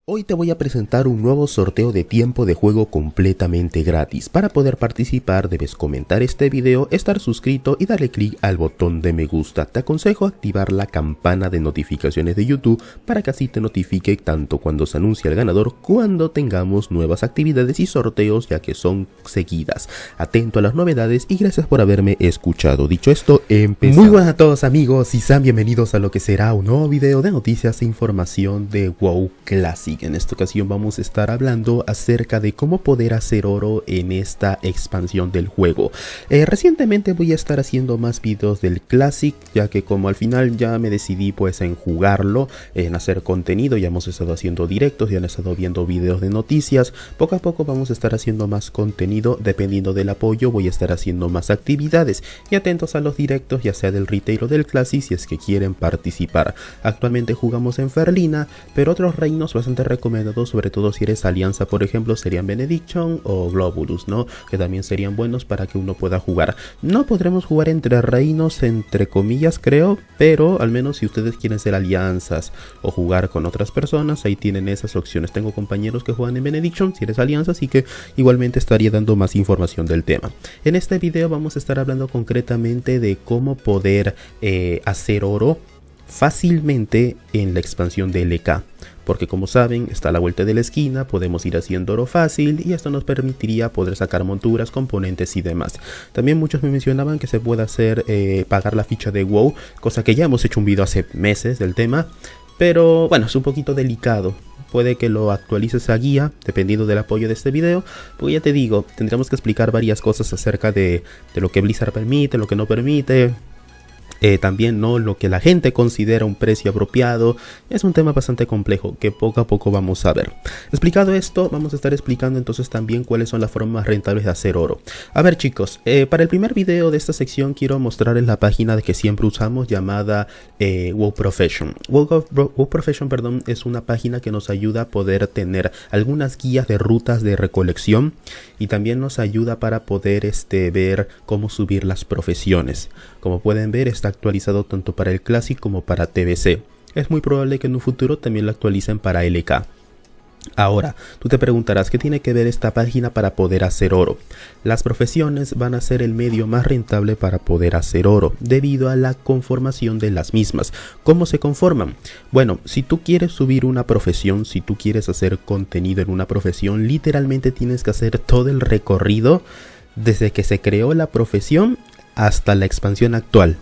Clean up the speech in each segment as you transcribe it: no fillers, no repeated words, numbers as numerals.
Hoy te voy a presentar un nuevo sorteo de tiempo de juego completamente gratis. Para poder participar debes comentar este video, estar suscrito y darle clic al botón de me gusta. Te aconsejo activar la campana de notificaciones de YouTube para que así te notifique tanto cuando se anuncie el ganador cuando tengamos nuevas actividades y sorteos, ya que son seguidas. Atento a las novedades y gracias por haberme escuchado. Dicho esto, empezamos. Muy buenas a todos amigos y sean bienvenidos a lo que será un nuevo video de noticias e información de WoW Classic. En esta ocasión vamos a estar hablando acerca de cómo poder hacer oro en esta expansión del juego. Recientemente voy a estar haciendo más videos del Classic, ya que como al final ya me decidí pues en jugarlo, en hacer contenido. Ya hemos estado haciendo directos, ya han estado viendo videos de noticias. Poco a poco vamos a estar haciendo más contenido, dependiendo del apoyo voy a estar haciendo más actividades. Y atentos a los directos, ya sea del retail o del Classic, si es que quieren participar. Actualmente jugamos en Ferlina, pero otros reinos bastante recomendados, sobre todo si eres alianza, por ejemplo, serían Benediction o Globulus, ¿no? Que también serían buenos para que uno pueda jugar. No podremos jugar entre reinos, entre comillas, creo, pero al menos si ustedes quieren ser alianzas o jugar con otras personas, ahí tienen esas opciones. Tengo compañeros que juegan en Benediction, si eres alianza, así que igualmente estaría dando más información del tema. En este video vamos a estar hablando concretamente de cómo poder hacer oro fácilmente en la expansión de LK. Porque como saben, está a la vuelta de la esquina, podemos ir haciendo oro fácil y esto nos permitiría poder sacar monturas, componentes y demás. También muchos me mencionaban que se puede hacer pagar la ficha de WoW, cosa que ya hemos hecho un video hace meses del tema, pero bueno, es un poquito delicado. Puede que lo actualices a guía, dependiendo del apoyo de este video, porque ya te digo, tendremos que explicar varias cosas acerca de lo que Blizzard permite, lo que no permite. También no lo que la gente considera un precio apropiado. Es un tema bastante complejo que poco a poco vamos a ver. Explicado esto, vamos a estar explicando entonces también cuáles son las formas rentables de hacer oro. A ver chicos, para el primer video de esta sección quiero mostrarles la página de que siempre usamos, llamada WoW Profession. WoW Profession, perdón, es una página que nos ayuda a poder tener algunas guías de rutas de recolección y también nos ayuda para poder ver cómo subir las profesiones. Como pueden ver, está actualizado tanto para el Classic como para TBC. Es muy probable que en un futuro también lo actualicen para LK. Ahora, tú te preguntarás qué tiene que ver esta página para poder hacer oro. Las profesiones van a ser el medio más rentable para poder hacer oro, debido a la conformación de las mismas. ¿Cómo se conforman? Bueno, si tú quieres subir una profesión, si tú quieres hacer contenido en una profesión, literalmente tienes que hacer todo el recorrido desde que se creó la profesión hasta la expansión actual.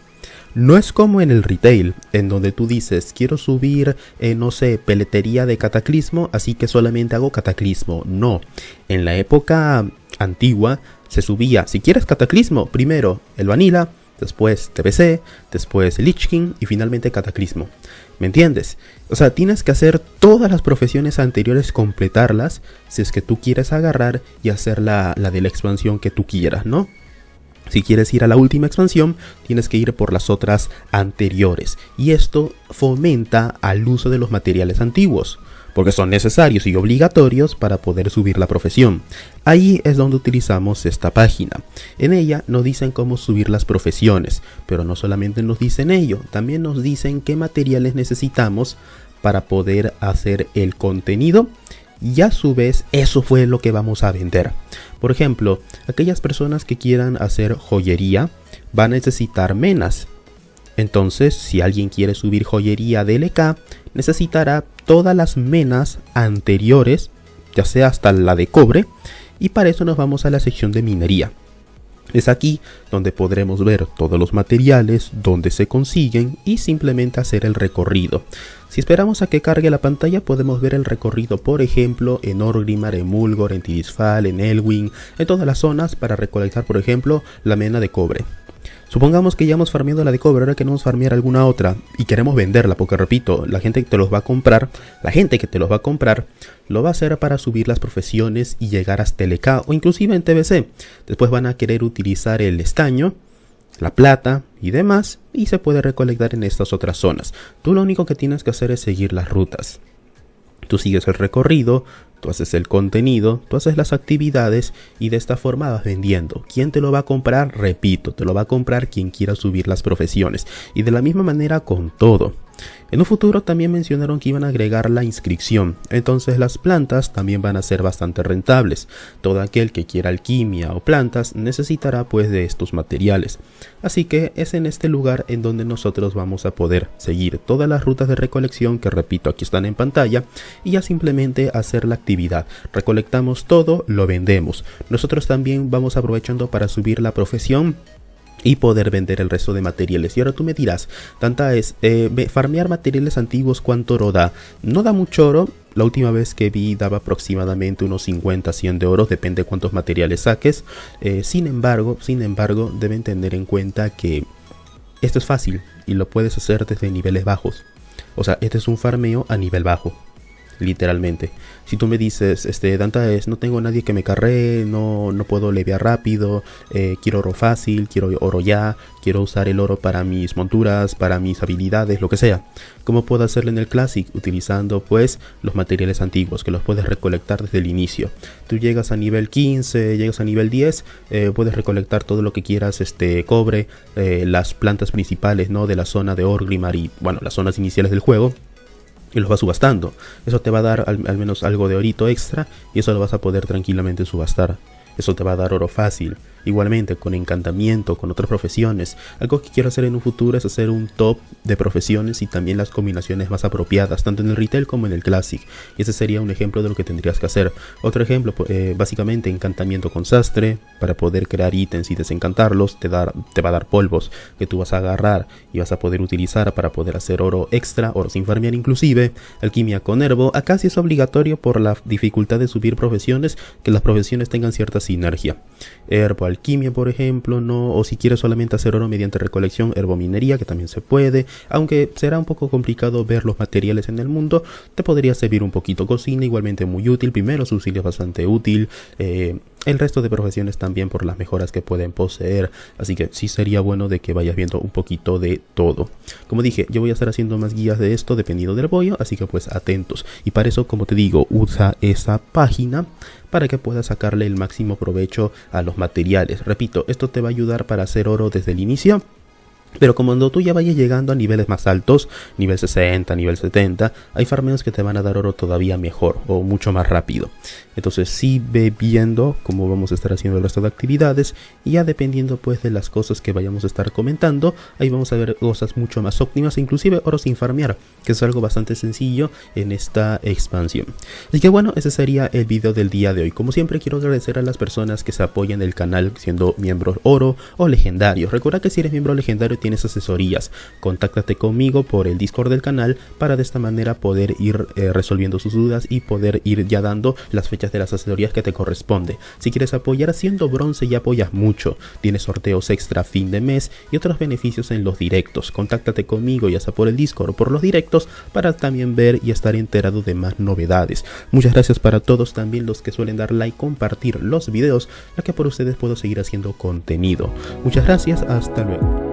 No es como en el retail, en donde tú dices, quiero subir, no sé, peletería de cataclismo, así que solamente hago cataclismo. No, en la época antigua se subía, si quieres cataclismo, primero el vanilla, después TBC, después Lich King y finalmente cataclismo. ¿Me entiendes? O sea, tienes que hacer todas las profesiones anteriores, completarlas, si es que tú quieres agarrar y hacer la de la expansión que tú quieras, ¿no? Si quieres ir a la última expansión, tienes que ir por las otras anteriores. Y esto fomenta al uso de los materiales antiguos, porque son necesarios y obligatorios para poder subir la profesión. Ahí es donde utilizamos esta página. En ella nos dicen cómo subir las profesiones, pero no solamente nos dicen ello, también nos dicen qué materiales necesitamos para poder hacer el contenido. Y a su vez eso fue lo que vamos a vender. Por ejemplo, aquellas personas que quieran hacer joyería van a necesitar menas. Entonces, si alguien quiere subir joyería de LK, necesitará todas las menas anteriores, ya sea hasta la de cobre, y para eso nos vamos a la sección de minería. Es aquí donde podremos ver todos los materiales, dónde se consiguen y simplemente hacer el recorrido. Si esperamos a que cargue la pantalla podemos ver el recorrido, por ejemplo, en Orgrimmar, en Mulgore, en Tirisfal, en Elwyn, en todas las zonas para recolectar, por ejemplo, la mena de cobre. Supongamos que ya hemos farmeado la de cobre, ahora queremos farmear alguna otra y queremos venderla, porque repito, la gente que te los va a comprar, lo va a hacer para subir las profesiones y llegar hasta LK o inclusive en TBC. Después van a querer utilizar el estaño, la plata y demás, y se puede recolectar en estas otras zonas. Tú lo único que tienes que hacer es seguir las rutas. Tú sigues el recorrido, tú haces el contenido, tú haces las actividades y de esta forma vas vendiendo. ¿Quién te lo va a comprar? Repito, te lo va a comprar quien quiera subir las profesiones. Y de la misma manera con todo. En un futuro también mencionaron que iban a agregar la inscripción, entonces las plantas también van a ser bastante rentables. Todo aquel que quiera alquimia o plantas necesitará pues de estos materiales. Así que es en este lugar en donde nosotros vamos a poder seguir todas las rutas de recolección que, repito, aquí están en pantalla, y ya simplemente hacer la actividad. Recolectamos todo, lo vendemos. Nosotros también vamos aprovechando para subir la profesión y poder vender el resto de materiales. Y ahora tú me dirás, Tanta es, farmear materiales antiguos, ¿cuánto oro da? No da mucho oro. La última vez que vi daba aproximadamente unos 50-100 de oro, depende cuántos materiales saques. Sin embargo, deben tener en cuenta que esto es fácil y lo puedes hacer desde niveles bajos. O sea, este es un farmeo a nivel bajo. Literalmente, si tú me dices, Danta no tengo nadie que me carree, no puedo levear rápido, quiero oro fácil, quiero oro ya, quiero usar el oro para mis monturas, para mis habilidades, lo que sea. ¿Cómo puedo hacerlo en el Classic? Utilizando pues los materiales antiguos que los puedes recolectar desde el inicio. Tú llegas a nivel 15, llegas a nivel 10, puedes recolectar todo lo que quieras, cobre, las plantas principales, ¿no? De la zona de Orgrimmar y bueno, las zonas iniciales del juego. Y los vas subastando. Eso te va a dar al menos algo de orito extra y eso lo vas a poder tranquilamente subastar. Eso te va a dar oro fácil. Igualmente con encantamiento, con otras profesiones. Algo que quiero hacer en un futuro es hacer un top de profesiones y también las combinaciones más apropiadas, tanto en el retail como en el classic. Y ese sería un ejemplo de lo que tendrías que hacer. Otro ejemplo, básicamente encantamiento con sastre, para poder crear ítems y desencantarlos, te va a dar polvos que tú vas a agarrar y vas a poder utilizar para poder hacer oro extra, oro sin farmear inclusive. Alquimia con herbo, acá sí es obligatorio por la dificultad de subir profesiones, que las profesiones tengan cierta sinergia. Herbo, alquimia por ejemplo, no, o si quieres solamente hacer oro mediante recolección, herbominería, que también se puede, aunque será un poco complicado ver los materiales en el mundo, te podría servir un poquito. Cocina igualmente muy útil, primeros auxilios bastante útil, el resto de profesiones también por las mejoras que pueden poseer, así que sí sería bueno de que vayas viendo un poquito de todo. Como dije, yo voy a estar haciendo más guías de esto dependiendo del bollo, así que pues atentos, y para eso, como te digo, usa esa página para que puedas sacarle el máximo provecho a los materiales. Repito, esto te va a ayudar para hacer oro desde el inicio. Pero cuando tú ya vayas llegando a niveles más altos, nivel 60, nivel 70, hay farmeos que te van a dar oro todavía mejor o mucho más rápido. Entonces sí ve viendo cómo vamos a estar haciendo el resto de actividades y ya dependiendo pues de las cosas que vayamos a estar comentando, ahí vamos a ver cosas mucho más óptimas, inclusive oro sin farmear, que es algo bastante sencillo en esta expansión. Así que bueno, ese sería el video del día de hoy. Como siempre quiero agradecer a las personas que se apoyan el canal siendo miembros oro o legendarios. Recuerda que si eres miembro legendario tienes asesorías, contáctate conmigo por el Discord del canal para de esta manera poder ir resolviendo sus dudas y poder ir ya dando las fechas de las asesorías que te corresponde. Si quieres apoyar siendo bronce ya apoyas mucho, tienes sorteos extra fin de mes y otros beneficios en los directos. Contáctate conmigo ya sea por el Discord o por los directos para también ver y estar enterado de más novedades. Muchas gracias para todos, también los que suelen dar like, compartir los videos, ya que por ustedes puedo seguir haciendo contenido. Muchas gracias, hasta luego.